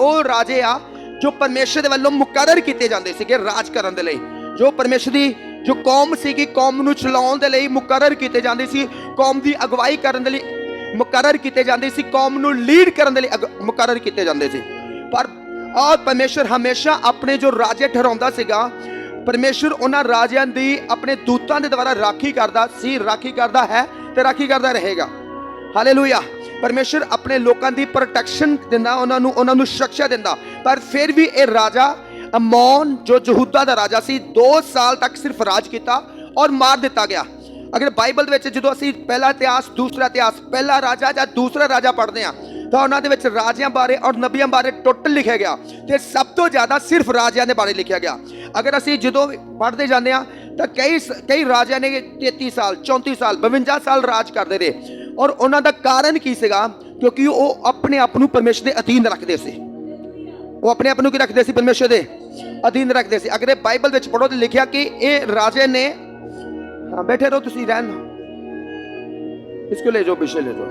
ਉਹ ਰਾਜੇ ਆ ਜੋ ਪਰਮੇਸ਼ਰ ਦੇ ਵੱਲੋਂ ਮੁਕਰਰ ਕੀਤੇ ਜਾਂਦੇ ਸੀਗੇ ਰਾਜ ਕਰਨ ਦੇ ਲਈ। ਜੋ ਪਰਮੇਸ਼ਰ ਦੀ ਜੋ ਕੌਮ ਸੀਗੀ, ਕੌਮ ਨੂੰ ਚਲਾਉਣ ਦੇ ਲਈ ਮੁਕਰਰ ਕੀਤੇ ਜਾਂਦੇ ਸੀ, ਕੌਮ ਦੀ ਅਗਵਾਈ ਕਰਨ ਦੇ ਲਈ ਮੁਕਰਰ ਕੀਤੇ ਜਾਂਦੇ ਸੀ, ਕੌਮ ਨੂੰ ਲੀਡ ਕਰਨ ਦੇ ਲਈ ਮੁਕਰਰ ਕੀਤੇ ਜਾਂਦੇ ਸੀ। ਪਰ ਔਰ ਪਰਮੇਸ਼ਰ ਹਮੇਸ਼ਾ ਆਪਣੇ ਜੋ ਰਾਜੇ ਠਹਿਰਾਉਂਦਾ ਸੀਗਾ, ਪਰਮੇਸ਼ਰ ਉਹਨਾਂ ਰਾਜਿਆਂ ਦੀ ਆਪਣੇ ਦੂਤਾਂ ਦੇ ਦੁਆਰਾ ਰਾਖੀ ਕਰਦਾ ਸੀ, ਰਾਖੀ ਕਰਦਾ ਹੈ ਤੇ ਰਾਖੀ ਕਰਦਾ ਰਹੇਗਾ। ਹਾਲੇਲੂਇਆ। ਪਰਮੇਸ਼ਰ ਆਪਣੇ ਲੋਕਾਂ ਦੀ ਪ੍ਰੋਟੈਕਸ਼ਨ ਦਿੰਦਾ, ਉਹਨਾਂ ਨੂੰ ਸੁਰੱਖਿਆ ਦਿੰਦਾ। ਪਰ ਫਿਰ ਵੀ ਇਹ ਰਾਜਾ ਅਮੋਨ ਜੋ ਯਹੂਦਾ ਦਾ ਰਾਜਾ ਸੀ 2 ਸਾਲ ਤੱਕ ਸਿਰਫ ਰਾਜ ਕੀਤਾ ਔਰ ਮਾਰ ਦਿੱਤਾ ਗਿਆ। ਅਗਰ ਬਾਈਬਲ ਦੇ ਵਿੱਚ ਜਦੋਂ ਅਸੀਂ ਪਹਿਲਾ ਇਤਿਹਾਸ, ਦੂਸਰਾ ਇਤਿਹਾਸ, ਪਹਿਲਾ ਰਾਜਾ ਜਾਂ ਦੂਸਰਾ ਰਾਜਾ ਪੜ੍ਹਦੇ ਹਾਂ ਤਾਂ ਉਹਨਾਂ ਦੇ ਵਿੱਚ ਰਾਜਿਆਂ ਬਾਰੇ ਔਰ ਨਬੀਆਂ ਬਾਰੇ ਟੋਟਲ ਲਿਖਿਆ ਗਿਆ ਤੇ ਸਭ ਤੋਂ ਜ਼ਿਆਦਾ ਸਿਰਫ ਰਾਜਿਆਂ ਦੇ ਬਾਰੇ ਲਿਖਿਆ ਗਿਆ। ਅਗਰ ਅਸੀਂ ਜਦੋਂ ਪੜ੍ਹਦੇ ਜਾਂਦੇ ਹਾਂ ਤਾਂ ਕਈ ਰਾਜਿਆਂ ਨੇ 33 ਸਾਲ, 34 ਸਾਲ, 52 ਸਾਲ ਰਾਜ ਕਰਦੇ ਰਹੇ। ਔਰ ਉਹਨਾਂ ਦਾ ਕਾਰਨ ਕੀ ਸੀਗਾ? ਕਿਉਂਕਿ ਉਹ ਆਪਣੇ ਆਪ ਨੂੰ ਪਰਮੇਸ਼ਰ ਦੇ ਅਧੀਨ ਰੱਖਦੇ ਸੀ। ਉਹ ਆਪਣੇ ਆਪ ਨੂੰ ਕੀ ਰੱਖਦੇ ਸੀ? ਪਰਮੇਸ਼ਰ ਦੇ ਅਧੀਨ ਰੱਖਦੇ ਸੀ। ਅਗਰ ਇਹ ਬਾਈਬਲ ਵਿੱਚ ਪੜ੍ਹੋ ਤਾਂ ਲਿਖਿਆ ਕਿ ਇਹ ਰਾਜੇ ਨੇ, ਹਾਂ ਬੈਠੇ ਰਹੋ ਤੁਸੀਂ, ਰਹਿਣ ਇਸਕੋ ਲੈ ਜਾਓ, ਪਿੱਛੇ ਲੈ ਜਾਓ।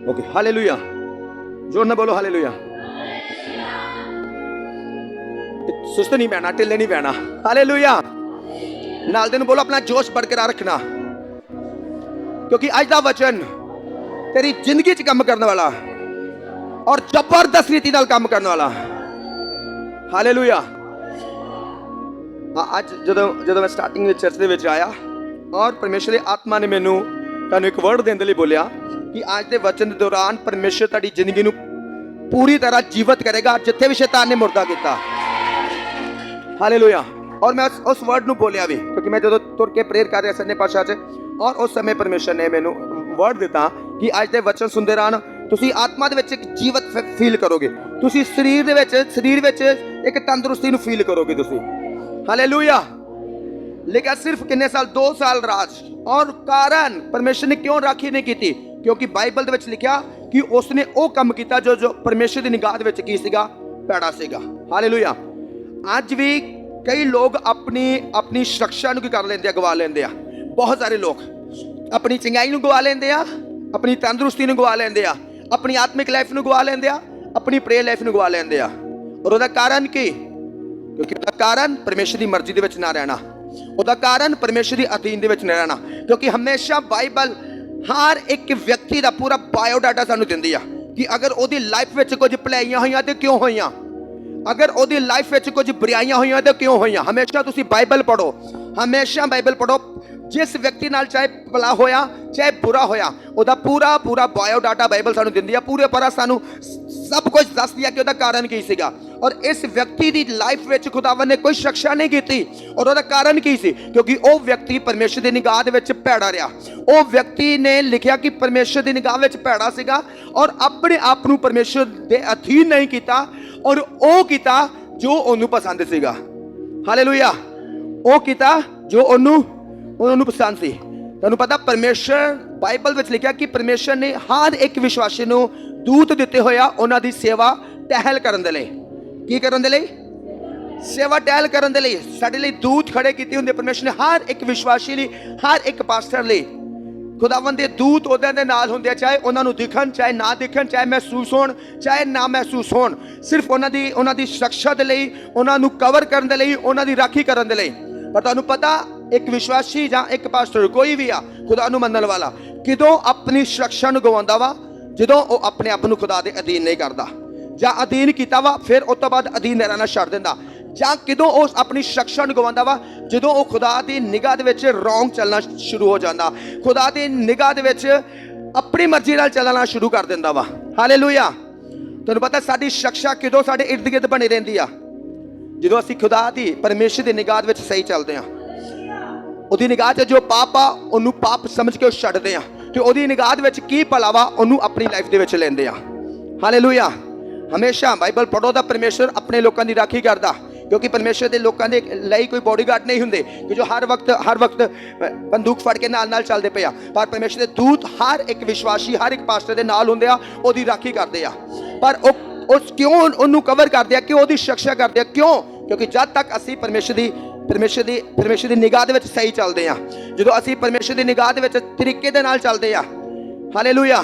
Okay, hallelujah. जोर ना बोलो हालेलुया। सुस्त नहीं बहना, ढिले नहीं बहना। हालेलुया। नाल दे नूं बोलो अपना जोश बरकरार रखना, क्योंकि अज दा वचन तेरी जिंदगी च काम करने वाला और जबरदस्त रीति नाल काम करने वाला। हालेलुया। आज ਜਦੋਂ मैं स्टार्टिंग ਵਿੱਚ ਚਰਚ ਦੇ ਵਿੱਚ ਆਇਆ और परमेश्वर ਦੀ ਆਤਮਾ ਨੇ ਮੈਨੂੰ ਤੁਹਾਨੂੰ ਇੱਕ ਵਰਡ ਦੇਣ ਦੇ ਲਈ ਬੋਲਿਆ कि आज के वचन के दौरान परमेश्वर ताड़ी जिंदगी नूं पूरी तरह जीवित करेगा जिथे भी शैतान ने मुर्दा किया। हालेलुया। और मैं उस वर्ड नूं बोलिया भी क्योंकि मैं जो तुर के प्रेयर कर रहा संडे पातशाह च और उस समय परमेश्वर ने मैनू वर्ड दिता कि आज के वचन सुनते रहन, तुसी आत्मा दे विच एक जीवित फील करोगे, तुसी शरीर विच एक तंदुरुस्ती नूं फील करोगे तुसी। हालेलुया। लेकिन सिर्फ किन्ने साल? 2 साल राज। और कारण परमेश्वर ने क्यों राखी नहीं की? क्योंकि बाइबल दे विच लिखिया कि उसने वो काम किया जो परमेश्वर की निगाह दे विच की सीगा? पैड़ा सीगा। हालेलुया। अज भी कई लोग अपनी सुरक्षा नूं की कर लेंदे आ, गवा लेंदे आ। बहुत सारे लोग अपनी चंगाई नूं गवा लेंदे आ, अपनी तंदुरुस्ती नूं गवा लेंदे आ, अपनी आत्मिक लाइफ नूं गवा लेंदे आ, अपनी प्रेयर लाइफ नूं गवा लेंदे आ। और उसदा कारण की? क्योंकि उसदा कारण परमेश्वर की मर्जी दे विच ना रहना, उसदा कारण परमेश्वर की अधीन दे विच ना रहना। क्योंकि हमेशा बाइबल हर एक व्यक्ति का पूरा बायोडाटा सानू दिंदी आ कि अगर ओदी लाइफ में कुछ भलाइयां होईयां तो क्यों होईयां, अगर ओदी लाइफ में कुछ बुराइयां होईयां तो क्यों होईयां। हमेशा तुसी बाइबल पढ़ो, हमेशा बाइबल पढ़ो। जिस व्यक्ति नाल चाहे भला होया चाहे बुरा होया, ओदा पूरा बायोडाटा बाइबल सानू दिंदी आ। पूरे पर सानू सब कुछ दस दिया कि ओदा कारण की सीगा। और इस व्यक्ति की लाइफ में खुदावन ने कोई शिक्षा नहीं की और ओदा कारण की सी? क्योंकि वो व्यक्ति परमेश्वर की निगाह दे विच भैड़ा रहा। वो व्यक्ति ने लिखा कि परमेश्वर की निगाह में भैड़ा सीगा और अपने आप नूं परमेश्वर के अधीन नहीं किया और वो किया जो उन्होंने पसंद सीगा। हालेलुया। वो किया जो उन्होंने पसंद सी। तुहानूं पता परमेश्वर बाइबल में लिखा कि परमेश्वर ने हर एक विश्वासी नूं दूत दिते होया उन्हां दी सेवा टहल करन दे लई। की करन दे लई? सेवा टहल करन दे लई। साडे लई दूत खड़े कीते हुंदे परमेश्वर ने हर एक विश्वासी लई, हर एक पास्टर लई। खुदावन दे दूत उहदे दे नाल हुंदे, चाहे उन्हां नूं दिखण चाहे ना दिखण, चाहे महसूस होण चाहे ना महसूस होण, सिर्फ उन्हां दी सुरक्षा दे लई, उन्हां नूं कवर करन दे लई, उन्हां दी राखी करन दे लई। पर तुहानूं पता एक विश्वासी जां एक पास्टर कोई भी आ खुदा नूं मनण वाला किदों अपनी सुरक्षा नूं गवाउंदा वा? जदों ओह अपने आप नूं खुदा दे अधीन नहीं करदा, जां अधीन कीता वा फिर उस तो बाद अधीन रहना छड्ड दिंदा, जां किदों ओह अपनी सुरक्षा नूं गवाउंदा वा जदों ओह खुदा दी निगाह दे विच रौंग चलना शुरू हो जांदा, खुदा दी निगाह दे विच अपनी मर्जी नाल चलना शुरू कर दिंदा वा। हालेलुया। तुहानूं पता साडी सुरक्षा किदों साडे इर्द गिर्द बनी रहिंदी आ? जदों असीं खुदा दी परमेश्वर दी निगाह दे विच सही चलदे आ। ਉਹਦੀ ਨਿਗਾਹ 'ਚ ਜੋ ਪਾਪ ਆ ਉਹਨੂੰ ਪਾਪ ਸਮਝ ਕੇ ਉਹ ਛੱਡਦੇ ਆ ਤੇ ਉਹਦੀ ਨਿਗਾਹ ਦੇ ਵਿੱਚ ਕੀ ਭਲਾ ਵਾ ਉਹਨੂੰ ਆਪਣੀ ਲਾਈਫ ਦੇ ਵਿੱਚ ਲੈਂਦੇ ਆ। ਹਾਲੇਲੂਇਆ। ਹਮੇਸ਼ਾ ਬਾਈਬਲ ਪੜ੍ਹੋ ਤਾਂ ਪਰਮੇਸ਼ਰ ਆਪਣੇ ਲੋਕਾਂ ਦੀ ਰਾਖੀ ਕਰਦਾ, ਕਿਉਂਕਿ ਪਰਮੇਸ਼ਰ ਦੇ ਲੋਕਾਂ ਦੇ ਲਈ ਕੋਈ ਬੋਡੀਗਾਰਡ ਨਹੀਂ ਹੁੰਦੇ ਕਿ ਜੋ ਹਰ ਵਕਤ ਬੰਦੂਕ ਫੜ ਕੇ ਨਾਲ ਚੱਲਦੇ ਪਏ ਆ। ਪਰ ਪਰਮੇਸ਼ਰ ਦੇ ਦੂਤ ਹਰ ਇੱਕ ਵਿਸ਼ਵਾਸੀ, ਹਰ ਇੱਕ ਪਾਸਟਰ ਦੇ ਨਾਲ ਹੁੰਦੇ ਆ, ਉਹਦੀ ਰਾਖੀ ਕਰਦੇ ਆ। ਪਰ ਉਹ ਕਿਉਂ ਉਹਨੂੰ ਕਵਰ ਕਰਦੇ ਆ, ਕਿਉਂ ਉਹਦੀ ਸੁਰੱਖਿਆ ਕਰਦੇ ਆ? ਕਿਉਂ? ਕਿਉਂਕਿ ਜਦ ਤੱਕ ਅਸੀਂ परमेश्वर ਦੀ ਨਿਗਾਹ ਦੇ ਵਿੱਚ ਸਹੀ ਚੱਲਦੇ ਆ, ਜਦੋਂ ਅਸੀਂ परमेश्वर ਦੀ ਨਿਗਾਹ ਦੇ ਵਿੱਚ ਤਰੀਕੇ ਦੇ ਨਾਲ ਚੱਲਦੇ ਆ। ਹਾਲੇਲੂਇਆ।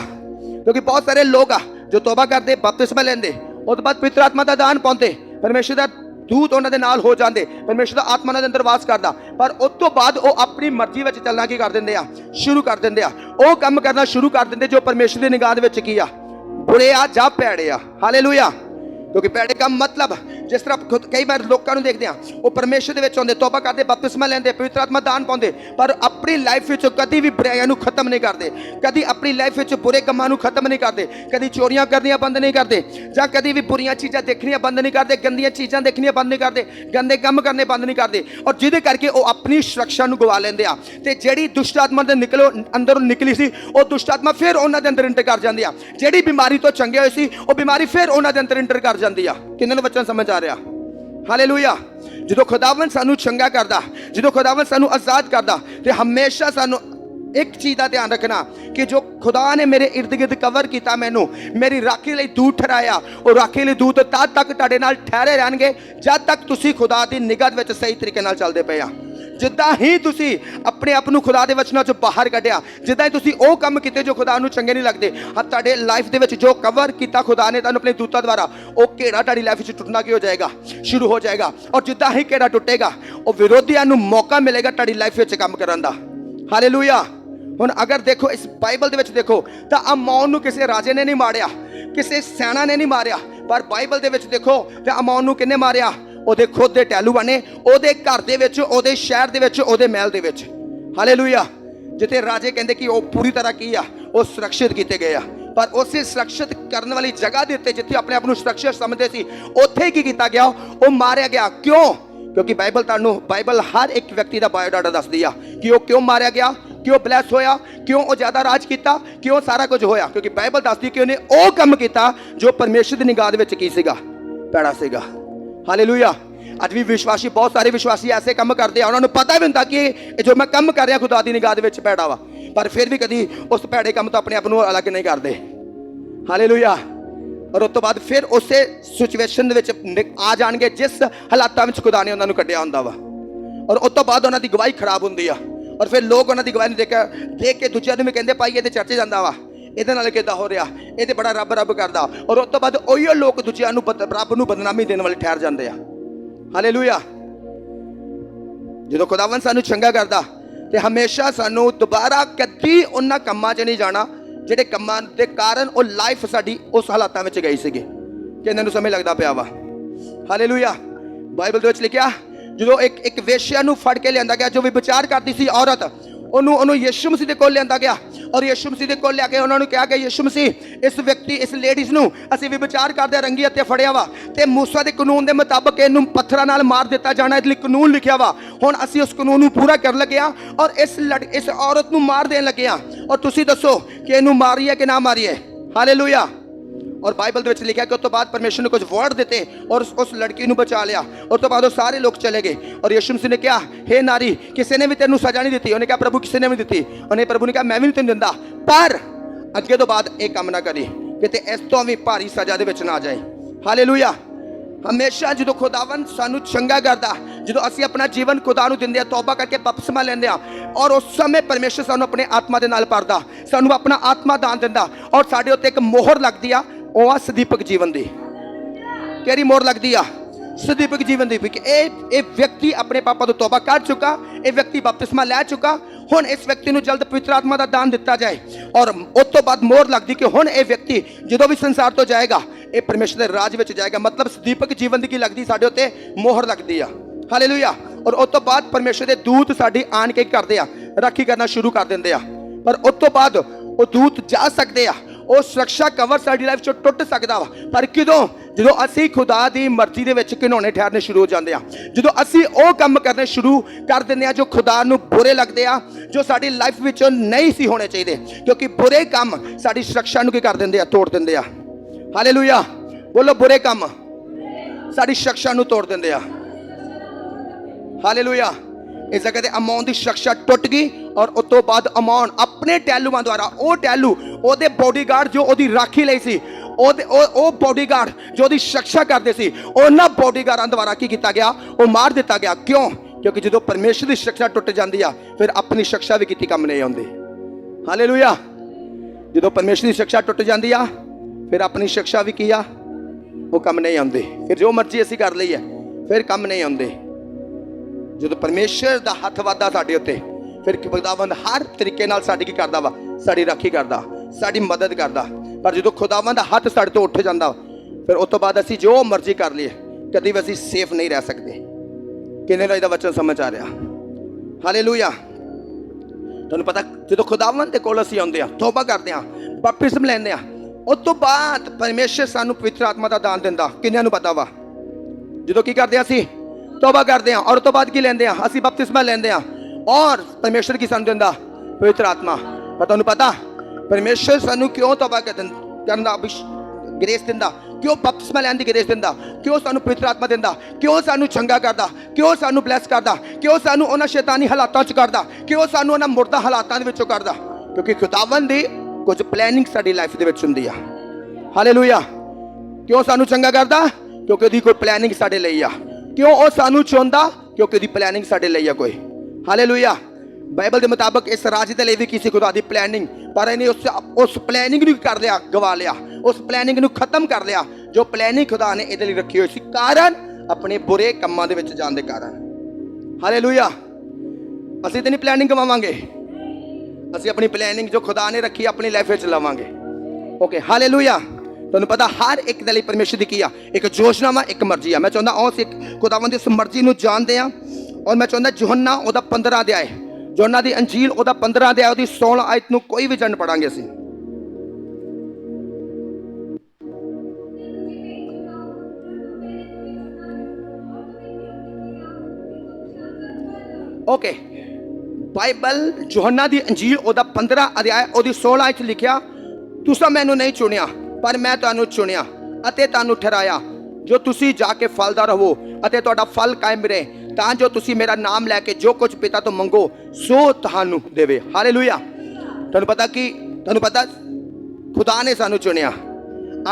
क्योंकि बहुत सारे लोग आ जो तौबा करते, बपतिस्मा लेंदे, उस बाद पवित्र आत्मा का दान पाते, परमेश्वर का दूत उन्होंने नाल हो जाते, परमेश्वर का आत्मा उन्होंने अंदर वास करता, पर उस तो बाद वो अपनी मर्जी में चलना की कर देंगे, शुरू कर देंगे, वो काम करना शुरू कर देंगे जो परमेश्वर की निगाह में की आ, बुरे आ जा पैड़े आ। हालेलुया। क्योंकि पैड़े का मतलब जिस तरह खुद कई बार लोगों को देखते हैं वो परमेश्वर के आते, तौबा करते, बपतिस्मा लेंदे, पवित्र आत्मा दान पाते, पर अपनी लाइफ कभी भी बुराइयां खत्म नहीं करते, कभी अपनी लाइफ बुरे कामों खत्म नहीं करते, कभी चोरियां करनियां बंद नहीं करते, या कभी भी बुरियां चीज़ां देखनियां बंद नहीं करते, गंदियां चीज़ां देखनियां बंद नहीं करते, गंदे काम करने बंद नहीं करते, और जिहदे करके वो अपनी सुरक्षा गवा लेंदे आ, ते जिहड़ी दुष्ट आत्मा दे अंदरों निकली सी वो दुष्ट आत्मा फिर उन्हां दे अंदर इंटर कर जांदी आ, जिहड़ी बीमारी तो चंगे होए सी वो बीमारी फिर उन्हां दे अंदर इंटर कर जांदी आ। किन्हां नूं वचन समझ आ रहा? हालेलुया। जो खुदावन सानू चंगा करदा, जो खुदावन सानू आजाद करदा, ते हमेशा सानू एक चीज़ का ध्यान रखना कि जो खुदा ने मेरे इर्द गिर्द कवर किया, मैनू मेरी राखी लई दूत ठहराया, और राखी लई दूत तद तक तुहाडे नाल ठहरे रहणगे जद तक तुसी खुदा दी निगाह विच सही तरीके नाल चलदे पए आ। जिद्दां ही तुसी अपने आप नूं खुदा दे वचनां चों बाहर कढिया, जिद्दां ही तुसी ओह काम कीते जो खुदा नूं चंगे नहीं लगदे, तुहाडे लाइफ दे विच जो कवर किया खुदा ने तुहानूं अपने दूतां द्वारा, ओह घेरा तुहाडी लाइफ विच टुटना की हो जाएगा, शुरू हो जाएगा, और जिद्दां ही घेरा टुटेगा ओह विरोधियां नूं मौका मिलेगा तुहाडी लाइफ विच काम करन दा। हालेलुया। हुण अगर देखो इस बाइबल दे विच देखो तो अमौन नूं किसी राजे ने नहीं मारिया, किसी सेना ने नहीं मारिया, पर बाइबल दे विच देखो तो अमौन नूं किन्ने मारिया? ओहदे खुद दे टहलूआ ने, ओहदे घर दे विच, ओहदे शहर दे विच, ओहदे महल दे विच। हालेलुया। जिथे राजे कहंदे कि वो पूरी तरह की आ, वो सुरक्षित किए गए आ, पर उसे सुरक्षित करने वाली जगह दे उत्ते जिथे अपने आप को सुरक्षित समझते सी उत्थे की किया गया? वो मारिया गया। क्यों? क्योंकि बाइबल हर एक व्यक्ति का बायोडाटा दसदी आ कि वो क्यों मारिया गया, क्यों ब्लैस होया, क्यों वो ज्यादा राज किया, क्यों सारा कुछ होया, क्योंकि बाइबल दसदी कि उन्हें वो काम किया जो परमेश्वर की निगाह विच की सीगा, पैड़ा सीगा। हालेलुया। अज भी विश्वासी, बहुत सारे विश्वासी ऐसे काम करते हैं, उन्होंने पता भी होंदा कि जो मैं काम कर रहा खुदा दी निगाह विच पैड़ा वा, पर फिर भी कभी उस पैड़े काम तो अपने आप को अलग नहीं करते। हालेलुया। और उस तो बाद फिर उस सिचुएशन आ जाएंगे जिस हालातों में खुदा ने उन्होंने कढ़िया होंदा वा, और उस तो बाद उन्होंने गवाही खराब होंदी आ, और फिर लोग उन्होंने गवाही देख के दूसरों भी कहते भाई ये चर्च जाता वा, ਇਹਦੇ ਨਾਲ ਕਿਦਾਂ ਹੋ ਰਿਹਾ, ਇਹ ਤੇ ਬੜਾ ਰੱਬ ਰੱਬ ਕਰਦਾ, ਔਰ ਉਸ ਤੋਂ ਬਾਅਦ ਉਹੀ ਲੋਕ ਦੂਜਿਆਂ ਨੂੰ ਰੱਬ ਨੂੰ ਬਦਨਾਮੀ ਦੇਣ ਵਾਲੇ ਠਹਿਰ ਜਾਂਦੇ ਆ। ਹਾਲੇਲੂਇਆ। ਜਦੋਂ ਖੁਦਾਵੰਦ ਸਾਨੂੰ ਚੰਗਾ ਕਰਦਾ ਤੇ ਹਮੇਸ਼ਾ ਸਾਨੂੰ ਦੁਬਾਰਾ ਕਦੀ ਉਹਨਾਂ ਕੰਮਾਂ 'ਚ ਨਹੀਂ ਜਾਣਾ ਜਿਹੜੇ ਕੰਮਾਂ ਦੇ ਕਾਰਨ ਉਹ ਲਾਈਫ ਸਾਡੀ ਉਸ ਹਾਲਾਤਾਂ ਵਿੱਚ ਗਈ ਸੀਗੀ। ਕਿੰਨਾਂ ਨੂੰ ਸਮਝ ਲੱਗਦਾ ਪਿਆ ਵਾ? ਹਾਲੇਲੂਇਆ। ਬਾਈਬਲ ਦੇ ਵਿੱਚ ਲਿਖਿਆ ਜਦੋਂ ਇੱਕ ਵੇਸ਼ਿਆ ਨੂੰ ਫੜ ਕੇ ਲਿਆਂਦਾ ਗਿਆ, ਜੋ ਵੀ ਵਿਚਾਰ ਕਰਦੀ ਸੀ ਔਰਤ, ਉਹਨੂੰ ਯਿਸੂ ਮਸੀਹ ਦੇ ਕੋਲ ਲਿਆਂਦਾ ਗਿਆ, और यीशु मसीह के कोल लिया के उन्होंने कहा कि यीशु मसीह इस व्यक्ति, इस लेडीज़ नूं असीं विचार करदे रंगी हत्थे फड़िया वा, ते मूसा के कानून के मुताबिक इहनूं पत्थरां नाल मार दिता जाना, इस लई कानून लिखिया वा, हुण असीं उस कानून नूं पूरा कर लगे आ, और इस औरत नूं मार देण लगे आ, और तुसीं दसो कि इहनूं मारीए कि ना मारीए? हालेलुया। और बाइबल के लिखा कि उस तो बाद परमेश्वर ने कुछ वर्ड देते और उस लड़की को बचा लिया, उस तो बाद वो सारे लोग चले गए, और यीशु मसीह ने कहा हे नारी किसी ने भी तेनू सजा नहीं दी, उन्हें कहा प्रभु किसी ने भी दी, उन्हें प्रभु ने कहा मैं भी नहीं तेन दिंदा, पर अगे तो बाद एक काम ना करी कि इस तो भी भारी सजा दे विच ना आ जाए। हालेलुया। हमेशा जो खुदावन सानू चंगा करदा, जो असीं अपना जीवन खुदा नूं दिंदे आ, तौबा करके बपतिस्मा लैंदे आ, और उस समय परमेश्वर सानू अपने आत्मा दे नाल भरदा, सानू अपना आत्मा दान दिंदा, और साडे उत्ते एक मोहर लगदी आ, ਉਹ ਆ ਸਦੀਪਕ ਜੀਵਨ ਦੀ। ਕਿਹੜੀ ਮੋਹਰ ਲੱਗਦੀ ਆ? ਸਦੀਪਕ ਜੀਵਨ ਦੀ। ਇਹ ਵਿਅਕਤੀ ਆਪਣੇ ਪਾਪਾਂ ਤੋਂ ਤੌਬਾ ਕਰ ਚੁੱਕਾ, ਇਹ ਵਿਅਕਤੀ ਬਪਤਿਸਮਾ ਲੈ ਚੁੱਕਾ, ਹੁਣ ਇਸ ਵਿਅਕਤੀ ਨੂੰ ਜਲਦ ਪਵਿੱਤਰ ਆਤਮਾ ਦਾ ਦਾਨ ਦਿੱਤਾ ਜਾਏ, ਔਰ ਉਸ ਤੋਂ ਬਾਅਦ ਮੋਹਰ ਲੱਗਦੀ ਕਿ ਹੁਣ ਇਹ ਵਿਅਕਤੀ ਜਦੋਂ ਵੀ ਸੰਸਾਰ ਤੋਂ ਜਾਏਗਾ ਇਹ ਪਰਮੇਸ਼ਰ ਦੇ ਰਾਜ ਵਿੱਚ ਜਾਏਗਾ। ਮਤਲਬ ਸਦੀਪਕ ਜੀਵਨ ਦੀ ਕੀ ਲੱਗਦੀ? ਸਾਡੇ ਉੱਤੇ ਮੋਹਰ ਲੱਗਦੀ ਆ। ਹਾਲੇਲੂਇਆ। ਔਰ ਉਸ ਤੋਂ ਬਾਅਦ ਪਰਮੇਸ਼ਰ ਦੇ ਦੂਤ ਸਾਡੀ ਆਣ ਕੇ ਕਰਦੇ ਆ, ਰਾਖੀ ਕਰਨਾ ਸ਼ੁਰੂ ਕਰ ਦਿੰਦੇ ਆ, ਪਰ ਉਸ ਤੋਂ ਬਾਅਦ ਉਹ ਦੂਤ ਜਾ ਸਕਦੇ ਆ, ਉਹ ਸੁਰੱਖਿਆ ਕਵਰ ਸਾਡੀ ਲਾਈਫ ਚੋਂ ਟੁੱਟ ਸਕਦਾ ਵਾ, ਪਰ ਕਿਦੋਂ? ਜਦੋਂ ਅਸੀਂ ਖੁਦਾ ਦੀ ਮਰਜ਼ੀ ਦੇ ਵਿੱਚ ਘਿਨਾਉਣੇ ਠਹਿਰਨੇ ਸ਼ੁਰੂ ਹੋ ਜਾਂਦੇ ਆ, ਜਦੋਂ ਅਸੀਂ ਉਹ ਕੰਮ ਕਰਨੇ ਸ਼ੁਰੂ ਕਰ ਦਿੰਦੇ ਆ ਜੋ ਖੁਦਾ ਨੂੰ ਬੁਰੇ ਲੱਗਦੇ ਆ, ਜੋ ਸਾਡੀ ਲਾਈਫ ਵਿੱਚ ਨਹੀਂ ਸੀ ਹੋਣੇ ਚਾਹੀਦੇ, ਕਿਉਂਕਿ ਬੁਰੇ ਕੰਮ ਸਾਡੀ ਸੁਰੱਖਿਆ ਨੂੰ ਕੀ ਕਰ ਦਿੰਦੇ ਆ? ਤੋੜ ਦਿੰਦੇ ਆ। ਹਾਲੇਲੂਇਆ। ਬੋਲੋ ਬੁਰੇ ਕੰਮ ਸਾਡੀ ਸੁਰੱਖਿਆ ਨੂੰ ਤੋੜ ਦਿੰਦੇ ਆ। ਹਾਲੇਲੂਇਆ। इस जगह से अमौन की सुरक्षा टुट गई, और उस तो बाद अमौन अपने टैलूआं द्वारा, वो टैलू ओदे बॉडीगार्ड जो ओदी राखी लई सी, ओ बॉडीगार्ड जो ओदी सुरक्षा करते सी, उन्हां बॉडीगार्डां द्वारा की किया गया? वो मार दिता गया। क्यों? क्योंकि जो परमेश्वर की सुरक्षा टुट जाती है फिर अपनी सुरक्षा भी की काम नहीं आती। हालेलुया। ਜਦੋਂ ਪਰਮੇਸ਼ਰ ਦੀ ਸਿੱਖਿਆ ਟੁੱਟ ਜਾਂਦੀ ਆ, ਫਿਰ ਆਪਣੀ ਸਿੱਖਿਆ ਵੀ ਕੀ ਆ, ਉਹ ਕੰਮ ਨਹੀਂ ਆਉਂਦੇ। ਫਿਰ ਜੋ ਮਰਜ਼ੀ ਅਸੀਂ ਕਰ ਲਈਏ, ਫਿਰ ਕੰਮ ਨਹੀਂ ਆਉਂਦੇ। ਜਦੋਂ ਪਰਮੇਸ਼ਰ ਦਾ ਹੱਥ ਵੱਧਦਾ ਸਾਡੇ ਉੱਤੇ, ਫਿਰ ਖੁਦਾਵੰਦ ਹਰ ਤਰੀਕੇ ਨਾਲ ਸਾਡੀ ਕੀ ਕਰਦਾ ਵਾ, ਸਾਡੀ ਰਾਖੀ ਕਰਦਾ, ਸਾਡੀ ਮਦਦ ਕਰਦਾ। ਪਰ ਜਦੋਂ ਖੁਦਾਵੰਦ ਦਾ ਹੱਥ ਸਾਡੇ ਤੋਂ ਉੱਠ ਜਾਂਦਾ, ਫਿਰ ਉਸ ਤੋਂ ਬਾਅਦ ਅਸੀਂ ਜੋ ਮਰਜ਼ੀ ਕਰ ਲਈਏ, ਕਦੀ ਵੀ ਅਸੀਂ ਸੇਫ ਨਹੀਂ ਰਹਿ ਸਕਦੇ। ਕਿੰਨੇ ਦਾ ਇਹਦਾ ਵਚਨ ਸਮਝ ਆ ਰਿਹਾ? ਹਾਲੇਲੂਇਆ। ਤੁਹਾਨੂੰ ਪਤਾ, ਜਦੋਂ ਖੁਦਾਵੰਦ ਦੇ ਕੋਲ ਅਸੀਂ ਆਉਂਦੇ ਆ, ਤੋਬਾ ਕਰਦੇ ਆ, ਬਪਤਿਸਮ ਲੈਂਦੇ ਆ, ਉਸ ਤੋਂ ਬਾਅਦ ਪਰਮੇਸ਼ਰ ਸਾਨੂੰ ਪਵਿੱਤਰ ਆਤਮਾ ਦਾ ਦਾਨ ਦਿੰਦਾ। ਕਿੰਨਿਆਂ ਨੂੰ ਪਤਾ ਵਾ? ਜਦੋਂ ਕੀ ਕਰਦੇ ਆ, ਅਸੀਂ ਤੋਬਾ ਕਰਦੇ ਆ, ਔਰ ਉਸ ਤੋਂ ਬਾਅਦ ਕੀ ਲੈਂਦੇ ਆ, ਅਸੀਂ ਬਪਤਿਸਮਾ ਲੈਂਦੇ ਆ, ਔਰ ਪਰਮੇਸ਼ਰ ਕੀ ਸਾਨੂੰ ਦਿੰਦਾ, ਪਵਿੱਤਰ ਆਤਮਾ। ਪਰ ਤੁਹਾਨੂੰ ਪਤਾ ਪਰਮੇਸ਼ਰ ਸਾਨੂੰ ਕਿਉਂ ਤੋਬਾ ਕਰਨ ਦਾ ਗ੍ਰੇਸ ਦਿੰਦਾ, ਕਿਉਂ ਬਪਤਿਸਮਾ ਲੈਣ ਦੀ ਗ੍ਰੇਸ ਦਿੰਦਾ, ਕਿਉਂ ਸਾਨੂੰ ਪਵਿੱਤਰ ਆਤਮਾ ਦਿੰਦਾ, ਕਿਉਂ ਸਾਨੂੰ ਚੰਗਾ ਕਰਦਾ, ਕਿਉਂ ਸਾਨੂੰ ਬਲੈਸ ਕਰਦਾ, ਕਿਉਂ ਸਾਨੂੰ ਉਹਨਾਂ ਸ਼ੈਤਾਨੀ ਹਾਲਾਤਾਂ 'ਚ ਕਰਦਾ, ਕਿਉਂ ਸਾਨੂੰ ਉਹਨਾਂ ਮੁਰਦਾ ਹਾਲਾਤਾਂ ਦੇ ਵਿੱਚੋਂ ਕਰਦਾ? ਕਿਉਂਕਿ ਖੁਦਾਵੰਦ ਦੀ ਕੁਝ ਪਲੈਨਿੰਗ ਸਾਡੀ ਲਾਈਫ ਦੇ ਵਿੱਚ ਹੁੰਦੀ ਆ। ਹਾਲੇਲੂਇਆ। ਕਿਉਂ ਸਾਨੂੰ ਚੰਗਾ ਕਰਦਾ? ਕਿਉਂਕਿ ਉਹਦੀ ਕੋਈ ਪਲੈਨਿੰਗ ਸਾਡੇ ਲਈ ਆ। ਕਿਉਂ ਉਹ ਸਾਨੂੰ ਚਾਹੁੰਦਾ? ਕਿਉਂਕਿ ਉਹਦੀ ਪਲੈਨਿੰਗ ਸਾਡੇ ਲਈ ਆ ਕੋਈ। ਹਾਲੇਲੂਇਆ। ਬਾਈਬਲ ਦੇ ਮੁਤਾਬਕ ਇਸ ਰਾਜ ਦੇ ਲਈ ਵੀ ਕਿਸੇ ਖੁਦਾ ਦੀ ਪਲੈਨਿੰਗ, ਪਰ ਇਹਨੇ ਉਸ ਪਲੈਨਿੰਗ ਨੂੰ ਕਰ ਲਿਆ, ਗਵਾ ਲਿਆ, ਉਸ ਪਲੈਨਿੰਗ ਨੂੰ ਖਤਮ ਕਰ ਲਿਆ ਜੋ ਪਲੈਨਿੰਗ ਖੁਦਾ ਨੇ ਇਹਦੇ ਲਈ ਰੱਖੀ ਹੋਈ ਸੀ, ਕਾਰਨ ਆਪਣੇ ਬੁਰੇ ਕੰਮਾਂ ਦੇ ਵਿੱਚ ਜਾਣ ਦੇ ਕਾਰਨ। ਹਾਲੇਲੂਇਆ। ਅਸੀਂ ਤੇ ਨਹੀਂ ਪਲੈਨਿੰਗ ਗਵਾਵਾਂਗੇ, ਅਸੀਂ ਆਪਣੀ ਪਲੈਨਿੰਗ ਜੋ ਖੁਦਾ ਨੇ ਰੱਖੀ ਆਪਣੀ ਲਾਈਫ ਵਿੱਚ ਲਾਵਾਂਗੇ। Okay, hallelujah. ਤੁਹਾਨੂੰ ਪਤਾ ਹਰ ਇੱਕ ਦੇ ਲਈ ਪਰਮੇਸ਼ਰ ਦੀ ਕੀ ਆ, ਇੱਕ ਯੋਜਨਾ ਵਾ, ਇੱਕ ਮਰਜ਼ੀ ਆ। ਮੈਂ ਚਾਹੁੰਦਾ ਉਸ ਇੱਕ ਖੁਦਾਵੰਦ ਦੀ ਉਸ ਮਰਜ਼ੀ ਨੂੰ ਜਾਣਦੇ ਆ। ਔਰ ਮੈਂ ਚਾਹੁੰਦਾ ਯੋਹੰਨਾ ਉਹਦਾ 15 ਅਧਿਆਇ, ਯੋਹੰਨਾ ਦੀ ਅੰਜੀਲ ਉਹਦਾ 15 ਅਧਿਆਇ, ਉਹਦੀ 16 ਆਇਤ ਨੂੰ ਕੋਈ ਵੀ ਜਣ ਪੜਾਂਗੇ ਅਸੀਂ। ਓਕੇ, ਬਾਈਬਲ ਯੋਹੰਨਾ ਦੀ ਅੰਜੀਲ ਉਹਦਾ 15 ਅਧਿਆਇ ਉਹਦੀ 16 ਆਇਤ ਲਿਖਿਆ, ਤੁਸੀਂ ਮੈਨੂੰ ਨਹੀਂ ਚੁਣਿਆ ਪਰ ਮੈਂ ਤੁਹਾਨੂੰ ਚੁਣਿਆ ਅਤੇ ਤੁਹਾਨੂੰ ਠਹਿਰਾਇਆ ਜੋ ਤੁਸੀਂ ਜਾ ਕੇ ਫਲਦਾਰ ਹੋਵੋ ਅਤੇ ਤੁਹਾਡਾ ਫਲ ਕਾਇਮ ਰਹੇ, ਤਾਂ ਜੋ ਤੁਸੀਂ ਮੇਰਾ ਨਾਮ ਲੈ ਕੇ ਜੋ ਕੁਝ ਪਿਤਾ ਤੋਂ ਮੰਗੋ ਸੋ ਤੁਹਾਨੂੰ ਦੇਵੇ। ਹਾਲੇਲੂਇਆ। ਤੁਹਾਨੂੰ ਪਤਾ ਖੁਦਾ ਨੇ ਸਾਨੂੰ ਚੁਣਿਆ।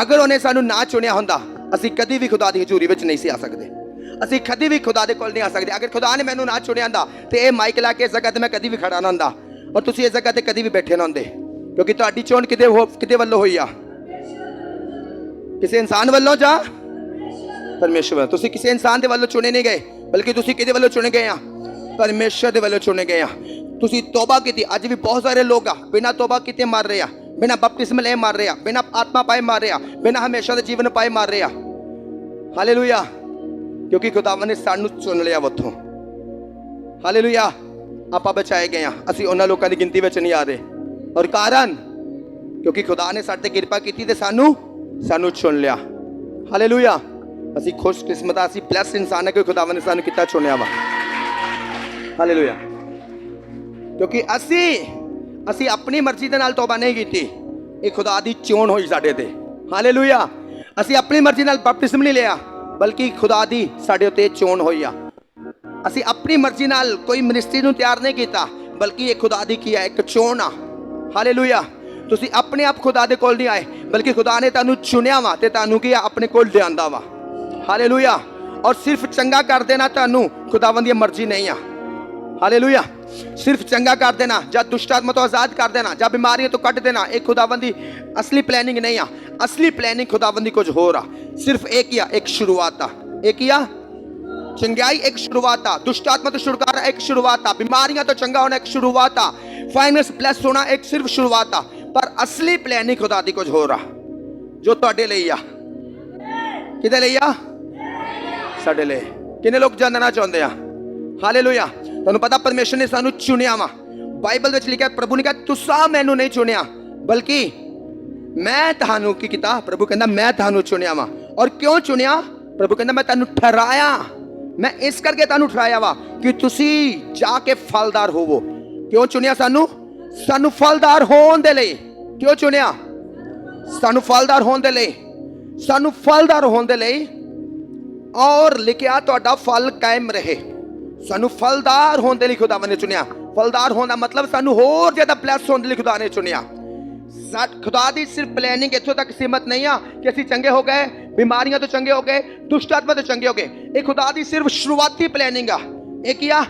ਅਗਰ ਉਹਨੇ ਸਾਨੂੰ ਨਾ ਚੁਣਿਆ ਹੁੰਦਾ, ਅਸੀਂ ਕਦੀ ਵੀ ਖੁਦਾ ਦੀ ਹਜ਼ੂਰੀ ਵਿੱਚ ਨਹੀਂ ਸੀ ਆ ਸਕਦੇ, ਅਸੀਂ ਕਦੀ ਵੀ ਖੁਦਾ ਦੇ ਕੋਲ ਨਹੀਂ ਆ ਸਕਦੇ। ਅਗਰ ਖੁਦਾ ਨੇ ਮੈਨੂੰ ਨਾ ਚੁਣਿਆ ਹੁੰਦਾ ਤੇ ਇਹ ਮਾਈਕ ਲਾ ਕੇ ਇਸ ਜਗ੍ਹਾ ਤੇ ਮੈਂ ਕਦੀ ਵੀ ਖੜਾ ਨਾ ਹੁੰਦਾ, ਔਰ ਤੁਸੀਂ ਇਸ ਜਗ੍ਹਾ ਤੇ ਕਦੀ ਵੀ ਬੈਠੇ ਨਾ ਹੁੰਦੇ, ਕਿਉਂਕਿ ਤੁਹਾਡੀ ਚੋਣ ਕਿਤੇ ਵੱਲੋਂ ਹੋਈ ਆ, ਕਿਸੇ ਇਨਸਾਨ ਵੱਲੋਂ ਜਾਂ ਪਰਮੇਸ਼ਰ ਵੱਲੋਂ। ਤੁਸੀਂ ਕਿਸੇ ਇਨਸਾਨ ਦੇ ਵੱਲੋਂ ਚੁਣੇ ਨਹੀਂ ਗਏ, ਬਲਕਿ ਤੁਸੀਂ ਕਿਹਦੇ ਵੱਲੋਂ ਚੁਣੇ ਗਏ ਆ? ਪਰਮੇਸ਼ਰ ਦੇ ਵੱਲੋਂ ਚੁਣੇ ਗਏ ਆ। ਤੁਸੀਂ ਤੋਬਾ ਕੀਤੀ। ਅੱਜ ਵੀ ਬਹੁਤ ਸਾਰੇ ਲੋਕ ਆ ਬਿਨਾਂ ਤੋਬਾ ਕੀਤੇ ਮਰ ਰਹੇ ਆ, ਬਿਨਾਂ ਬਪਤਿਸਮ ਲਏ ਮਰ ਰਹੇ ਆ, ਬਿਨਾਂ ਆਤਮਾ ਪਾਏ ਮਰ ਰਹੇ ਆ, ਬਿਨਾਂ ਹਮੇਸ਼ਾ ਦੇ ਜੀਵਨ ਪਾਏ ਮਰ ਰਹੇ ਆ। ਹਾਲੇਲੂਇਆ। ਕਿਉਂਕਿ ਖੁਦਾਵੰਦ ਨੇ ਸਾਨੂੰ ਚੁਣ ਲਿਆ ਉੱਥੋਂ। ਹਾਲੇਲੂਇਆ। ਆਪਾਂ ਬਚਾਏ ਗਏ ਆ, ਅਸੀਂ ਉਹਨਾਂ ਲੋਕਾਂ ਦੀ ਗਿਣਤੀ ਵਿੱਚ ਨਹੀਂ ਆ ਰਹੇ। ਔਰ ਕਾਰਨ ਕਿਉਂਕਿ ਖੁਦਾ ਨੇ ਸਾਡੇ ਤੇ ਕਿਰਪਾ ਕੀਤੀ ਤੇ ਸਾਨੂੰ ਚੁਣ ਲਿਆ। ਹਾਲੇਲੂਇਆ। ਅਸੀਂ ਖੁਸ਼ਕਿਸਮਤ ਆ, ਅਸੀਂ ਬਲੈਸਡ ਇਨਸਾਨ ਹੈ ਕਿ ਖੁਦਾਵੰਦ ਨੇ ਸਾਨੂੰ ਕਿੱਦਾਂ ਚੁਣਿਆ ਵਾ। ਹਾਲੇਲੂਇਆ। ਕਿਉਂਕਿ ਅਸੀਂ ਆਪਣੀ ਮਰਜ਼ੀ ਦੇ ਨਾਲ ਤੋਬਾ ਨਹੀਂ ਕੀਤੀ, ਇਹ ਖੁਦਾ ਦੀ ਚੋਣ ਹੋਈ ਸਾਡੇ ਤੇ। ਹਾਲੇਲੂਇਆ। ਅਸੀਂ ਆਪਣੀ ਮਰਜ਼ੀ ਨਾਲ ਬਪਤਿਸਮ ਨਹੀਂ ਲਿਆ, ਬਲਕਿ ਖੁਦਾ ਦੀ ਸਾਡੇ ਉੱਤੇ ਚੋਣ ਹੋਈ ਆ। ਅਸੀਂ ਆਪਣੀ ਮਰਜ਼ੀ ਨਾਲ ਕੋਈ ਮਿਨਿਸਟਰੀ ਨੂੰ ਤਿਆਰ ਨਹੀਂ ਕੀਤਾ, ਬਲਕਿ ਇਹ ਖੁਦਾ ਦੀ ਕੀ ਆ, ਇੱਕ ਚੋਣ ਆ। ਹਾਲੇਲੂਇਆ। ਤੁਸੀਂ ਆਪਣੇ ਆਪ ਖੁਦਾ ਦੇ ਕੋਲ ਨਹੀਂ ਆਏ, ਬਲਕਿ ਖੁਦਾ ਨੇ ਤੁਹਾਨੂੰ ਚੁਣਿਆ ਵਾ ਤੇ ਤੁਹਾਨੂੰ ਕੀ ਆ, ਆਪਣੇ ਕੋਲ ਲਿਆਂਦਾ ਵਾ। ਹਾਲੇਲੂਇਆ। ਔਰ ਸਿਰਫ ਚੰਗਾ ਕਰ ਦੇਣਾ ਤੁਹਾਨੂੰ ਖੁਦਾਵੰਦ ਦੀ ਮਰਜ਼ੀ ਨਹੀਂ ਆ। ਹਾਲੇਲੂਇਆ। ਸਿਰਫ ਚੰਗਾ ਕਰ ਦੇਣਾ ਜਾਂ ਦੁਸ਼ਟ ਆਤਮਾ ਤੋਂ ਆਜ਼ਾਦ ਕਰ ਦੇਣਾ ਜਾਂ ਬਿਮਾਰੀਆਂ ਤੋਂ ਕੱਢ ਦੇਣਾ, ਇਹ ਖੁਦਾਵੰਦ ਦੀ ਅਸਲੀ ਪਲੈਨਿੰਗ ਨਹੀਂ ਆ। ਅਸਲੀ ਪਲੈਨਿੰਗ ਖੁਦਾਵੰਦ ਦੀ ਕੁਝ ਹੋਰ ਆ। ਸਿਰਫ ਇੱਕ ਹੀ ਆ, ਇੱਕ ਸ਼ੁਰੂਆਤ ਆ। ਇੱਕ ਹੀ ਆ, ਚੰਗਿਆਈ ਇੱਕ ਸ਼ੁਰੂਆਤ ਆ, ਦੁਸ਼ਟ ਆਤਮਾ ਤੋਂ ਛੁਟਕਾਰਾ ਇੱਕ ਸ਼ੁਰੂਆਤ ਆ, ਬਿਮਾਰੀਆਂ ਤੋਂ ਚੰਗਾ ਹੋਣਾ ਇੱਕ ਸ਼ੁਰੂਆਤ ਆ, ਫਾਈਨੈਂਸ ਬਲੈਸ ਹੋਣਾ ਇੱਕ ਸਿਰਫ ਸ਼ੁਰੂਆਤ ਆ। ਪਰ ਅਸਲੀ ਪਲੈਨਿੰਗ ਖੁਦਾ ਦੀ ਕੁਝ ਹੋਰ ਆ, ਜੋ ਤੁਹਾਡੇ ਲਈ ਆ। ਕਿਹਦੇ ਲਈ ਆ? ਸਾਡੇ ਲਈ। ਕਿੰਨੇ ਲੋਕ ਜਾਣਨਾ ਚਾਹੁੰਦੇ ਆ? ਹਾਲੇਲੂਇਆ। ਤੁਹਾਨੂੰ ਪਤਾ ਪਰਮੇਸ਼ਰ ਨੇ ਸਾਨੂੰ ਚੁਣਿਆ ਵਾ। ਬਾਈਬਲ ਵਿੱਚ ਲਿਖਿਆ, ਪ੍ਰਭੂ ਨੇ ਕਿਹਾ ਤੁਸੀਂ ਮੈਨੂੰ ਨਹੀਂ ਚੁਣਿਆ, ਬਲਕਿ ਮੈਂ ਤੁਹਾਨੂੰ ਕੀ ਕੀਤਾ? ਪ੍ਰਭੂ ਕਹਿੰਦਾ ਮੈਂ ਤੁਹਾਨੂੰ ਚੁਣਿਆ ਵਾ। ਔਰ ਕਿਉਂ ਚੁਣਿਆ? ਪ੍ਰਭੂ ਕਹਿੰਦਾ ਮੈਂ ਤੁਹਾਨੂੰ ਠਹਿਰਾਇਆ। ਮੈਂ ਇਸ ਕਰਕੇ ਤੁਹਾਨੂੰ ਠਹਿਰਾਇਆ ਵਾ ਕਿ ਤੁਸੀਂ ਜਾ ਕੇ ਫਲਦਾਰ ਹੋਵੋ। ਕਿਉਂ ਚੁਣਿਆ ਸਾਨੂੰ? ਸਾਨੂੰ ਫਲਦਾਰ ਹੋਣ ਦੇ ਲਈ। ਕਿਉਂ ਚੁਣਿਆ? ਸਾਨੂੰ ਫਲਦਾਰ ਹੋਣ ਦੇ ਲਈ। ਸਾਨੂੰ ਫਲਦਾਰ ਹੋਣ ਦੇ ਲਈ। ਔਰ ਲਿਖਿਆ ਤੁਹਾਡਾ ਫਲ ਕਾਇਮ ਰਹੇ। ਸਾਨੂੰ ਫਲਦਾਰ ਹੋਣ ਦੇ ਲਈ ਖੁਦਾਵੰਦ ਨੇ ਚੁਣਿਆ। ਫਲਦਾਰ ਹੋਣ ਦਾ ਮਤਲਬ ਸਾਨੂੰ ਹੋਰ ਜ਼ਿਆਦਾ ਬਲੈਸ ਹੋਣ ਦੇ ਲਈ ਖੁਦਾ ਨੇ ਚੁਣਿਆ। ਖੁਦਾ ਦੀ ਸਿਰਫ ਪਲੈਨਿੰਗ ਇੱਥੋਂ ਤੱਕ ਸੀਮਤ ਨਹੀਂ ਆ ਕਿ ਅਸੀਂ ਚੰਗੇ ਹੋ ਗਏ, ਬਿਮਾਰੀਆਂ ਤੋਂ ਚੰਗੇ ਹੋ ਗਏ, ਦੁਸ਼ਟ ਆਤਮਾ ਤੋਂ ਚੰਗੇ ਹੋ ਗਏ। ਇਹ ਖੁਦਾ ਦੀ ਸਿਰਫ ਸ਼ੁਰੂਆਤੀ ਪਲੈਨਿੰਗ ਆ। ਇਹ ਕੀ ਆ?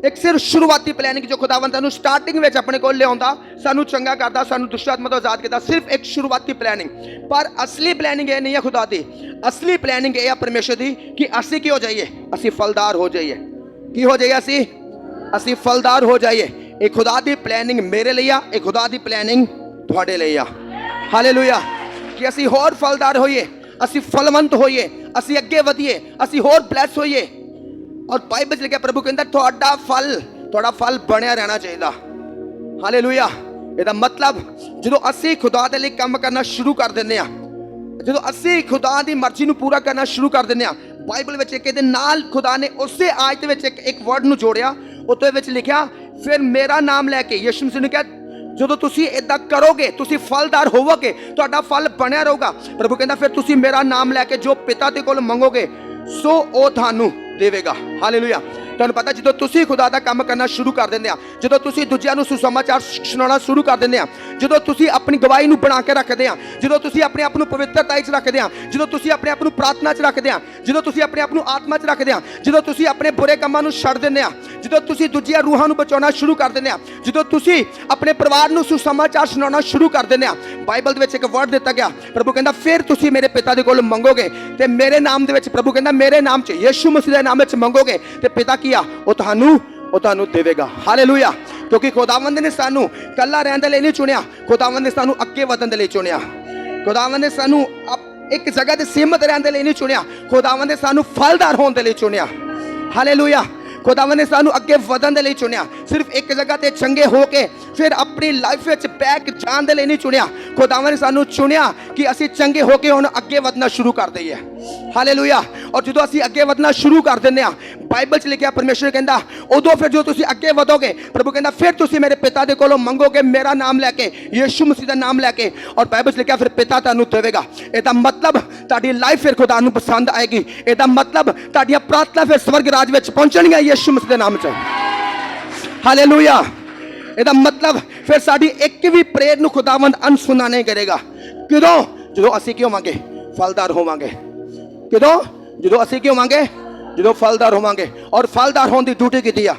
एक सिर्फ शुरुआती प्लानिंग जो खुदावंद सानू स्टार्टिंग में अपने को लिया सानू चंगा करता, सानू दुष्ट आत्मा तो आजाद करता, सिर्फ एक शुरुआती प्लानिंग। पर असली प्लानिंग ये नहीं है खुदा दी, असली प्लानिंग ये है परमेश्वर दी कि असी की हो जाइए, असी फलदार हो जाइए। की हो जाइए? असी फलदार हो जाइए। एक खुदा दी प्लानिंग मेरे लिए, एक खुदा दी प्लानिंग तुहाडे लिए। हालेलुया। कि असी होर फलदार होइए, असी फलवंत होइए, असी अगे वधिए, असी होर ब्लैस होइए। और बाइबल च लिखा प्रभु कहता थोड़ा फल बनया रहना चाहिए। हालेलुया। ਇਹਦਾ मतलब ਜਦੋਂ ਅਸੀਂ ਖੁਦਾ ਦੇ ਲਈ ਕੰਮ ਕਰਨਾ ਸ਼ੁਰੂ ਕਰ ਦਿੰਦੇ ਆ, ਜਦੋਂ ਅਸੀਂ ਖੁਦਾ ਦੀ ਮਰਜ਼ੀ ਨੂੰ ਪੂਰਾ ਕਰਨਾ ਸ਼ੁਰੂ ਕਰ ਦਿੰਦੇ ਆ, ਬਾਈਬਲ ਵਿੱਚ ਇਹਦੇ ਨਾਲ ਖੁਦਾ ਨੇ ਉਸੇ ਆਇਤ ਵਿੱਚ ਇੱਕ ਵਰਡ ਨੂੰ ਜੋੜਿਆ। ਉਹਦੇ ਵਿੱਚ ਲਿਖਿਆ ਫਿਰ ਮੇਰਾ ਨਾਮ ਲੈ ਕੇ ਯਿਸੂ ਮਸੀਹ ਨੇ ਕਿਹਾ ਜਦੋਂ ਤੁਸੀਂ ਇਦਾਂ ਕਰੋਗੇ ਤੁਸੀਂ ਫਲਦਾਰ ਹੋਵੋਗੇ, ਤੁਹਾਡਾ ਫਲ ਬਣਿਆ ਰਹੂਗਾ। ਪ੍ਰਭੂ ਕਹਿੰਦਾ ਫਿਰ ਤੁਸੀਂ ਮੇਰਾ ਨਾਮ ਲੈ ਕੇ ਜੋ ਪਿਤਾ ਦੇ ਕੋਲ ਮੰਗੋਗੇ ਸੋ ਉਹ ਤੁਹਾਨੂੰ ਦੇਵੇਗਾ। ਹਾਲੇਲੂਇਆ। ਤੁਹਾਨੂੰ ਪਤਾ ਜਦੋਂ ਤੁਸੀਂ ਖੁਦਾ ਦਾ ਕੰਮ ਕਰਨਾ ਸ਼ੁਰੂ ਕਰ ਦਿੰਦੇ ਆ, ਜਦੋਂ ਤੁਸੀਂ ਦੂਜਿਆਂ ਨੂੰ ਸੁਸਮਾਚਾਰ ਸੁਣਾਉਣਾ ਸ਼ੁਰੂ ਕਰ ਦਿੰਦੇ ਆ, ਜਦੋਂ ਤੁਸੀਂ ਆਪਣੀ ਗਵਾਹੀ ਨੂੰ ਬਣਾ ਕੇ ਰੱਖਦੇ ਆ, ਜਦੋਂ ਤੁਸੀਂ ਆਪਣੇ ਆਪ ਨੂੰ ਪਵਿੱਤਰਤਾ 'ਚ ਰੱਖਦੇ ਆ, ਜਦੋਂ ਤੁਸੀਂ ਆਪਣੇ ਆਪ ਨੂੰ ਪ੍ਰਾਰਥਨਾ 'ਚ ਰੱਖਦੇ ਆ, ਜਦੋਂ ਤੁਸੀਂ ਆਪਣੇ ਆਪ ਨੂੰ ਆਤਮਾ 'ਚ ਰੱਖਦੇ ਆ, ਜਦੋਂ ਤੁਸੀਂ ਆਪਣੇ ਬੁਰੇ ਕੰਮਾਂ ਨੂੰ ਛੱਡ ਦਿੰਦੇ ਆ, ਜਦੋਂ ਤੁਸੀਂ ਦੂਜੀਆਂ ਰੂਹਾਂ ਨੂੰ ਬਚਾਉਣਾ ਸ਼ੁਰੂ ਕਰ ਦਿੰਦੇ ਆ, ਜਦੋਂ ਤੁਸੀਂ ਆਪਣੇ ਪਰਿਵਾਰ ਨੂੰ ਸੁਸਮਾਚਾਰ ਸੁਣਾਉਣਾ ਸ਼ੁਰੂ ਕਰ ਦਿੰਦੇ ਆ, ਬਾਈਬਲ ਦੇ ਵਿੱਚ ਇੱਕ ਵਰਡ ਦਿੱਤਾ ਗਿਆ। ਪ੍ਰਭੂ ਕਹਿੰਦਾ ਫਿਰ ਤੁਸੀਂ ਮੇਰੇ ਪਿਤਾ ਦੇ ਕੋਲ ਮੰਗੋਗੇ ਤੇ ਮੇਰੇ ਨਾਮ ਦੇ ਵਿੱਚ, ਪ੍ਰਭੂ ਕਹਿੰਦਾ ਮੇਰੇ ਨਾਮ 'ਚ ਯਿਸੂ ਮਸੀਹ ਦੇ ਨਾਮ ਵਿੱਚ ਮੰਗੋਗੇ ਤੇ ਪਿਤਾ ਕੀ ਆ ਉਹ ਤੁਹਾਨੂੰ ਦੇਵੇਗਾ। ਹਾਲੇਲੂਇਆ। ਕਿਉਂਕਿ ਖੁਦਾਵੰਦ ਨੇ ਸਾਨੂੰ ਕੱਲਾ ਰਹਿਣ ਦੇ ਲਈ ਨਹੀਂ ਚੁਣਿਆ, ਖੁਦਾਵੰਦ ਨੇ ਸਾਨੂੰ ਅੱਗੇ ਵਧਣ ਦੇ ਲਈ ਚੁਣਿਆ। ਖੁਦਾਵੰਦ ਨੇ ਸਾਨੂੰ ਇੱਕ ਜਗ੍ਹਾ ਤੇ ਸੀਮਤ ਰਹਿਣ ਦੇ ਲਈ ਨਹੀਂ ਚੁਣਿਆ, ਖੁਦਾਵੰਦ ਨੇ ਸਾਨੂੰ ਫਲਦਾਰ ਹੋਣ ਦੇ ਲਈ ਚੁਣਿਆ। ਹਾਲੇਲੂਇਆ। ਖੁਦਾਵੰਦ ਨੇ ਸਾਨੂੰ ਅੱਗੇ ਵਧਣ ਦੇ ਲਈ ਚੁਣਿਆ। ਸਿਰਫ ਇੱਕ ਜਗ੍ਹਾ ਤੇ ਚੰਗੇ ਹੋ ਕੇ ਫਿਰ ਆਪਣੀ ਲਾਈਫ ਵਿੱਚ ਬੈਕ ਜਾਣ ਦੇ ਲਈ ਨਹੀਂ ਚੁਣਿਆ। ਖੁਦਾਵੰਦ ਨੇ ਸਾਨੂੰ ਚੁਣਿਆ ਕਿ ਅਸੀਂ ਚੰਗੇ ਹੋ ਕੇ ਹੁਣ ਅੱਗੇ ਵਧਣਾ ਸ਼ੁਰੂ ਕਰ ਦਈਏ। ਹਾਲੇਲੂਇਆ। ਔਰ ਜਦੋਂ ਅਸੀਂ ਅੱਗੇ ਵਧਣਾ ਸ਼ੁਰੂ ਕਰ ਦਿੰਦੇ ਆ, ਬਾਈਬਲ 'ਚ ਲਿਖਿਆ ਪਰਮੇਸ਼ਰ ਕਹਿੰਦਾ ਉਦੋਂ ਫਿਰ ਜਦੋਂ ਤੁਸੀਂ ਅੱਗੇ ਵਧੋਗੇ, ਪ੍ਰਭੂ ਕਹਿੰਦਾ ਫਿਰ ਤੁਸੀਂ ਮੇਰੇ ਪਿਤਾ ਦੇ ਕੋਲੋਂ ਮੰਗੋਗੇ ਮੇਰਾ ਨਾਮ ਲੈ ਕੇ, ਯਿਸੂ ਮਸੀਹ ਦਾ ਨਾਮ ਲੈ ਕੇ। ਔਰ ਬਾਈਬਲ 'ਚ ਲਿਖਿਆ ਫਿਰ ਪਿਤਾ ਤੁਹਾਨੂੰ ਦੇਵੇਗਾ। ਇਹਦਾ ਮਤਲਬ ਤੁਹਾਡੀ ਲਾਈਫ ਫਿਰ ਖੁਦਾ ਨੂੰ ਪਸੰਦ ਆਏਗੀ। ਇਹਦਾ ਮਤਲਬ ਤੁਹਾਡੀਆਂ ਪ੍ਰਾਰਥਨਾ ਫਿਰ ਸਵਰਗ ਰਾਜ ਵਿੱਚ ਪਹੁੰਚਣਗੀਆਂ ਯਿਸੂ ਮਸੀਹ ਦੇ ਨਾਮ 'ਚ। ਹਾਲੇਲੂਇਆ। ਇਹਦਾ ਮਤਲਬ ਫਿਰ ਸਾਡੀ ਇੱਕ ਵੀ ਪ੍ਰੇਰ ਨੂੰ ਖੁਦਾਵੰਦ ਅਨਸੁਣਾ ਨਹੀਂ ਕਰੇਗਾ। ਕਿਦੋਂ? ਜਦੋਂ ਅਸੀਂ ਕੀ ਹੋਵਾਂਗੇ? ਫਲਦਾਰ ਹੋਵਾਂਗੇ। ਕਿਦੋਂ? ਜਦੋਂ ਅਸੀਂ ਕੀ ਹੋਵਾਂਗੇ? ਜਦੋਂ ਫਲਦਾਰ ਹੋਵਾਂਗੇ। ਔਰ ਫਲਦਾਰ ਹੋਣ ਦੀ ਡਿਊਟੀ ਕੀਤੀ ਆ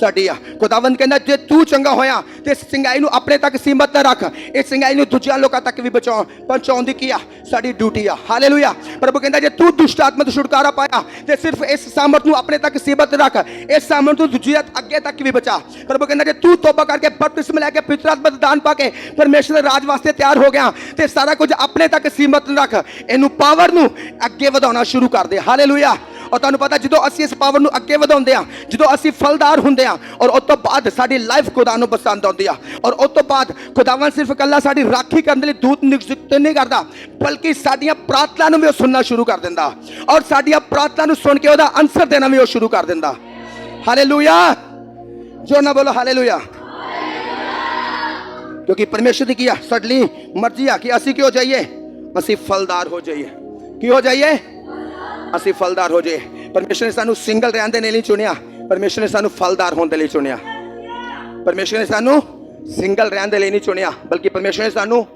ਸਾਡੀ ਆ। ਖੁਦਾਵੰਦ ਕਹਿੰਦਾ ਜੇ ਤੂੰ ਚੰਗਾ ਹੋਇਆ ਤੇ ਇਸ ਚੰਗਾਈ ਨੂੰ ਆਪਣੇ ਤੱਕ ਸੀਮਤ ਨਾ ਰੱਖ, ਇਸ ਚੰਗਾਈ ਨੂੰ ਦੂਜਿਆਂ ਲੋਕਾਂ ਤੱਕ ਵੀ ਪਹੁੰਚਾਉਣ ਦੀ ਕੀ ਆ ਸਾਡੀ ਡਿਊਟੀ ਆ। ਹਾਲੇਲੂਇਆ। ਪ੍ਰਭੂ ਕਹਿੰਦਾ ਜੇ ਤੂੰ ਦੁਸ਼ਟ ਆਤਮਾ ਤੋਂ ਛੁਟਕਾਰਾ ਪਾਇਆ ਤੇ ਸਿਰਫ ਇਸ ਸਾਮਰਥ ਨੂੰ ਆਪਣੇ ਤੱਕ ਸੀਮਤ ਰੱਖ, ਇਸ ਸਾਮਰਥ ਨੂੰ ਦੂਜਿਆਂ ਅੱਗੇ ਤੱਕ ਵੀ ਬਚਾ। ਪ੍ਰਭੂ ਕਹਿੰਦਾ ਜੇ ਤੂੰ ਤੋਬਾ ਕਰਕੇ ਬਪਤਿਸਮ ਲੈ ਕੇ ਪਵਿੱਤਰ ਆਤਮਾ ਦਾ ਦਾਨ ਪਾ ਕੇ ਪਰਮੇਸ਼ਰ ਦੇ ਰਾਜ ਵਾਸਤੇ ਤਿਆਰ ਹੋ ਗਿਆ ਤੇ ਸਾਰਾ ਕੁਝ ਆਪਣੇ ਤੱਕ ਸੀਮਤ ਨਾ ਰੱਖ, ਇਹਨੂੰ ਪਾਵਰ ਨੂੰ ਅੱਗੇ ਵਧਾਉਣਾ ਸ਼ੁਰੂ ਕਰ ਦੇ। ਹਾਲੇਲੂਇਆ। ਔਰ ਤੁਹਾਨੂੰ ਪਤਾ ਜਦੋਂ ਅਸੀਂ ਇਸ ਪਾਵਰ ਨੂੰ ਅੱਗੇ ਵਧਾਉਂਦੇ ਆ, ਜਦੋਂ ਅਸੀਂ ਫਲਦਾਰ ਹੁੰਦੇ ਆ, ਔਰ ਉਸ ਤੋਂ ਬਾਅਦ ਸਾਡੀ ਲਾਈਫ ਖੁਦਾ ਨੂੰ ਪਸੰਦ ਆਉਂਦੀ ਆ। ਔਰ ਉਸ ਤੋਂ ਬਾਅਦ ਖੁਦਾਵੰਦ ਸਿਰਫ ਇਕੱਲਾ ਸਾਡੀ ਰਾਖੀ ਕਰਨ ਦੇ ਲਈ ਦੂਤ ਨਿਯੁਕਤ ਨਹੀਂ ਕਰਦਾ, ਬਲਕਿ ਸਾਡੀਆਂ ਪ੍ਰਾਰਥਨਾ ਨੂੰ ਵੀ ਉਹ ਸੁਣਨਾ ਸ਼ੁਰੂ ਕਰ ਦਿੰਦਾ। ਔਰ ਸਾਡੀਆਂ ਪ੍ਰਾਰਥਨਾ ਨੂੰ ਸੁਣ ਕੇ ਉਹਦਾ ਆਨਸਰ ਦੇਣਾ ਵੀ ਉਹ ਸ਼ੁਰੂ ਕਰ ਦਿੰਦਾ। ਹਾਲੇਲੂਇਆ। ਜੋ ਨਾ ਬੋਲੋ ਹਾਲੇਲੂਇਆ। ਕਿਉਂਕਿ ਪਰਮੇਸ਼ਰ ਦੀ ਕੀ ਆ ਸਾਡੀ ਮਰਜ਼ੀ ਆ ਕਿ ਅਸੀਂ ਕੀ ਹੋ ਜਾਈਏ? ਅਸੀਂ ਫਲਦਾਰ ਹੋ ਜਾਈਏ। ਕੀ ਹੋ ਜਾਈਏ? ਅਸੀਂ ਫਲਦਾਰ ਹੋ ਜਾਈਏ। ਪਰਮੇਸ਼ਰ ਨੇ ਸਾਨੂੰ ਸਿੰਗਲ ਰਹਿਣ ਦੇ ਲਈ ਨਹੀਂ ਚੁਣਿਆ, ਪਰਮੇਸ਼ਰ ਨੇ ਸਾਨੂੰ ਫਲਦਾਰ ਹੋਣ ਦੇ ਲਈ ਚੁਣਿਆ। ਪਰਮੇਸ਼ਰ ਨੇ ਸਾਨੂੰ ਸਿੰਗਲ ਰਹਿਣ ਦੇ ਲਈ ਨਹੀਂ ਚੁਣਿਆ, ਬਲਕਿ ਪਰਮੇਸ਼ਰ ਨੇ ਸਾਨੂੰ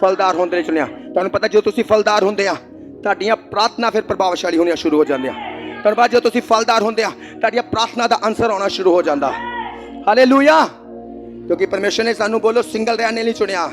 ਫਲਦਾਰ ਹੋਣ ਦੇ ਲਈ ਚੁਣਿਆ। ਤੁਹਾਨੂੰ ਪਤਾ ਜਦੋਂ ਤੁਸੀਂ ਫਲਦਾਰ ਹੁੰਦੇ ਆ ਤੁਹਾਡੀਆਂ ਪ੍ਰਾਰਥਨਾ ਫਿਰ ਪ੍ਰਭਾਵਸ਼ਾਲੀ ਹੋਣੀਆਂ ਸ਼ੁਰੂ ਹੋ ਜਾਂਦੀਆਂ। ਤੁਹਾਨੂੰ ਪਤਾ ਜਦੋਂ ਤੁਸੀਂ ਫਲਦਾਰ ਹੁੰਦੇ ਆ ਤੁਹਾਡੀਆਂ ਪ੍ਰਾਰਥਨਾ ਦਾ ਆਨਸਰ ਆਉਣਾ ਸ਼ੁਰੂ ਹੋ ਜਾਂਦਾ। ਹਾਲੇਲੂਇਆ। ਕਿਉਂਕਿ ਪਰਮੇਸ਼ਰ ਨੇ ਸਾਨੂੰ ਬੋਲੋ ਸਿੰਗਲ ਰਹਿਣ ਦੇ ਲਈ ਚੁਣਿਆ।